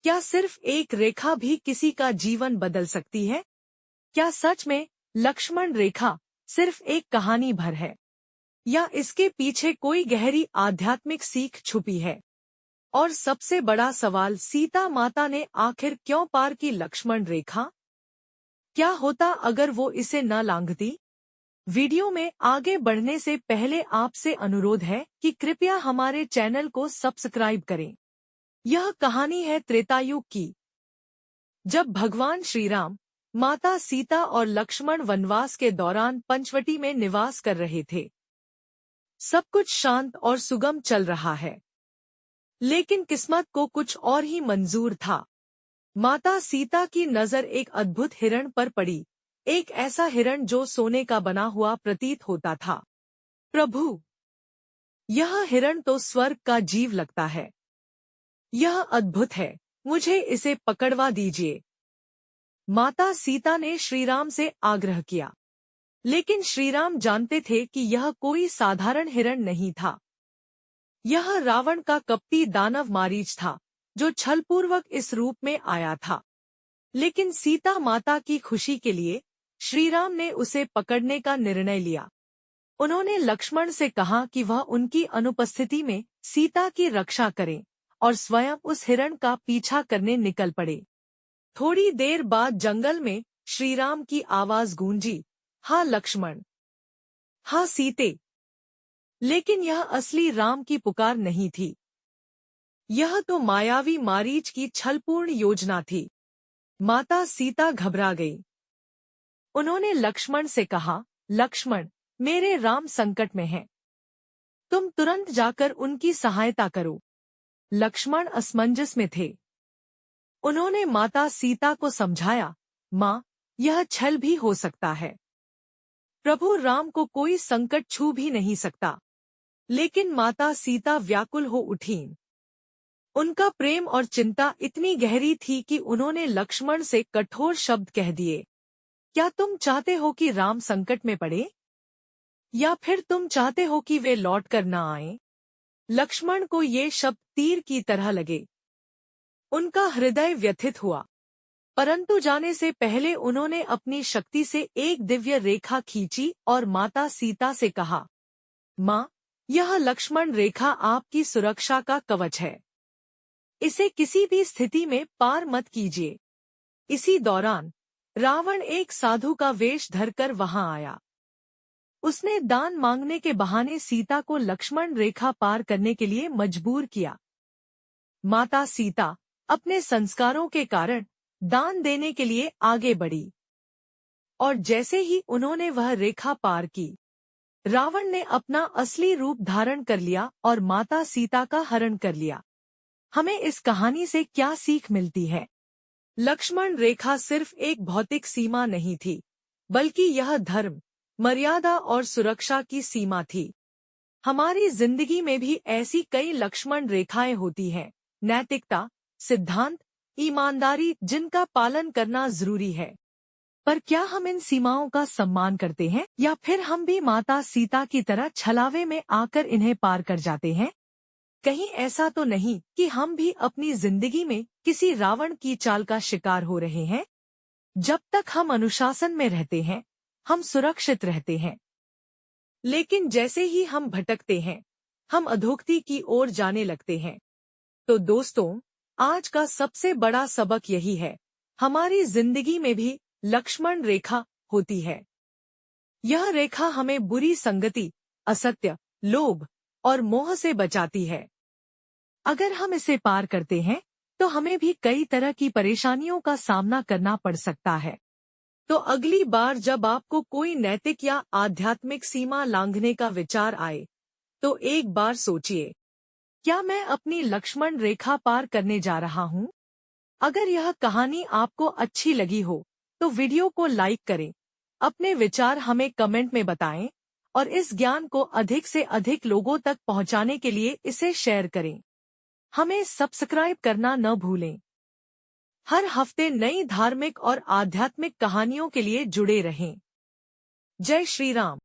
क्या सिर्फ एक रेखा भी किसी का जीवन बदल सकती है? क्या सच में लक्ष्मण रेखा सिर्फ एक कहानी भर है, या इसके पीछे कोई गहरी आध्यात्मिक सीख छुपी है? और सबसे बड़ा सवाल, सीता माता ने आखिर क्यों पार की लक्ष्मण रेखा? क्या होता अगर वो इसे न लांघती? वीडियो में आगे बढ़ने से पहले आपसे अनुरोध है कि कृपया हमारे चैनल को सब्सक्राइब करें। यह कहानी है त्रेतायुग की, जब भगवान श्री राम, माता सीता और लक्ष्मण वनवास के दौरान पंचवटी में निवास कर रहे थे। सब कुछ शांत और सुगम चल रहा है, लेकिन किस्मत को कुछ और ही मंजूर था। माता सीता की नजर एक अद्भुत हिरण पर पड़ी, एक ऐसा हिरण जो सोने का बना हुआ प्रतीत होता था। प्रभु, यह हिरण तो स्वर्ग का जीव लगता है। यह अद्भुत है, मुझे इसे पकड़वा दीजिए। माता सीता ने श्रीराम से आग्रह किया, लेकिन श्रीराम जानते थे कि यह कोई साधारण हिरण नहीं था। यह रावण का कपटी दानव मारीच था, जो छलपूर्वक इस रूप में आया था। लेकिन सीता माता की खुशी के लिए श्रीराम ने उसे पकड़ने का निर्णय लिया। उन्होंने लक्ष्मण से कहा कि वह उनकी अनुपस्थिति में सीता की रक्षा करें और स्वयं उस हिरण का पीछा करने निकल पड़े। थोड़ी देर बाद जंगल में श्रीराम की आवाज गूंजी, हाँ लक्ष्मण, हाँ सीते। लेकिन यह असली राम की पुकार नहीं थी। यह तो मायावी मारीच की छलपूर्ण योजना थी। माता सीता घबरा गई। उन्होंने लक्ष्मण से कहा, लक्ष्मण, मेरे राम संकट में हैं। तुम तुरंत जाकर उनकी सहायता करो। लक्ष्मण असमंजस में थे। उन्होंने माता सीता को समझाया, माँ, यह छल भी हो सकता है। प्रभु राम को कोई संकट छू भी नहीं सकता। लेकिन माता सीता व्याकुल हो उठीं। उनका प्रेम और चिंता इतनी गहरी थी कि उन्होंने लक्ष्मण से कठोर शब्द कह दिए, क्या तुम चाहते हो कि राम संकट में पड़े, या फिर तुम चाहते हो कि वे लौट कर न आएं? लक्ष्मण को ये शब्द तीर की तरह लगे। उनका हृदय व्यथित हुआ, परंतु जाने से पहले उन्होंने अपनी शक्ति से एक दिव्य रेखा खींची और माता सीता से कहा, माँ, यह लक्ष्मण रेखा आपकी सुरक्षा का कवच है। इसे किसी भी स्थिति में पार मत कीजिए। इसी दौरान रावण एक साधु का वेश धरकर वहां आया। उसने दान मांगने के बहाने सीता को लक्ष्मण रेखा पार करने के लिए मजबूर किया। माता सीता अपने संस्कारों के कारण दान देने के लिए आगे बढ़ी, और जैसे ही उन्होंने वह रेखा पार की, रावण ने अपना असली रूप धारण कर लिया और माता सीता का हरण कर लिया। हमें इस कहानी से क्या सीख मिलती है? लक्ष्मण रेखा सिर्फ एक भौतिक सीमा नहीं थी, बल्कि यह धर्म, मर्यादा और सुरक्षा की सीमा थी। हमारी जिंदगी में भी ऐसी कई लक्ष्मण रेखाएं होती हैं, नैतिकता, सिद्धांत, ईमानदारी, जिनका पालन करना जरूरी है। पर क्या हम इन सीमाओं का सम्मान करते हैं, या फिर हम भी माता सीता की तरह छलावे में आकर इन्हें पार कर जाते हैं? कहीं ऐसा तो नहीं कि हम भी अपनी जिंदगी में किसी रावण की चाल का शिकार हो रहे हैं? जब तक हम अनुशासन में रहते हैं, हम सुरक्षित रहते हैं। लेकिन जैसे ही हम भटकते हैं, हम अधोगति की ओर जाने लगते हैं। तो दोस्तों, आज का सबसे बड़ा सबक यही है, हमारी जिंदगी में भी लक्ष्मण रेखा होती है। यह रेखा हमें बुरी संगति, असत्य, लोभ और मोह से बचाती है। अगर हम इसे पार करते हैं, तो हमें भी कई तरह की परेशानियों का सामना करना पड़ सकता है। तो अगली बार जब आपको कोई नैतिक या आध्यात्मिक सीमा लांघने का विचार आए, तो एक बार सोचिए, क्या मैं अपनी लक्ष्मण रेखा पार करने जा रहा हूँ? अगर यह कहानी आपको अच्छी लगी हो, तो वीडियो को लाइक करें, अपने विचार हमें कमेंट में बताएं, और इस ज्ञान को अधिक से अधिक लोगों तक पहुंचाने के लिए इसे शेयर करें। हमें सब्सक्राइब करना न भूलें। हर हफ्ते नई धार्मिक और आध्यात्मिक कहानियों के लिए जुड़े रहें। जय श्री राम।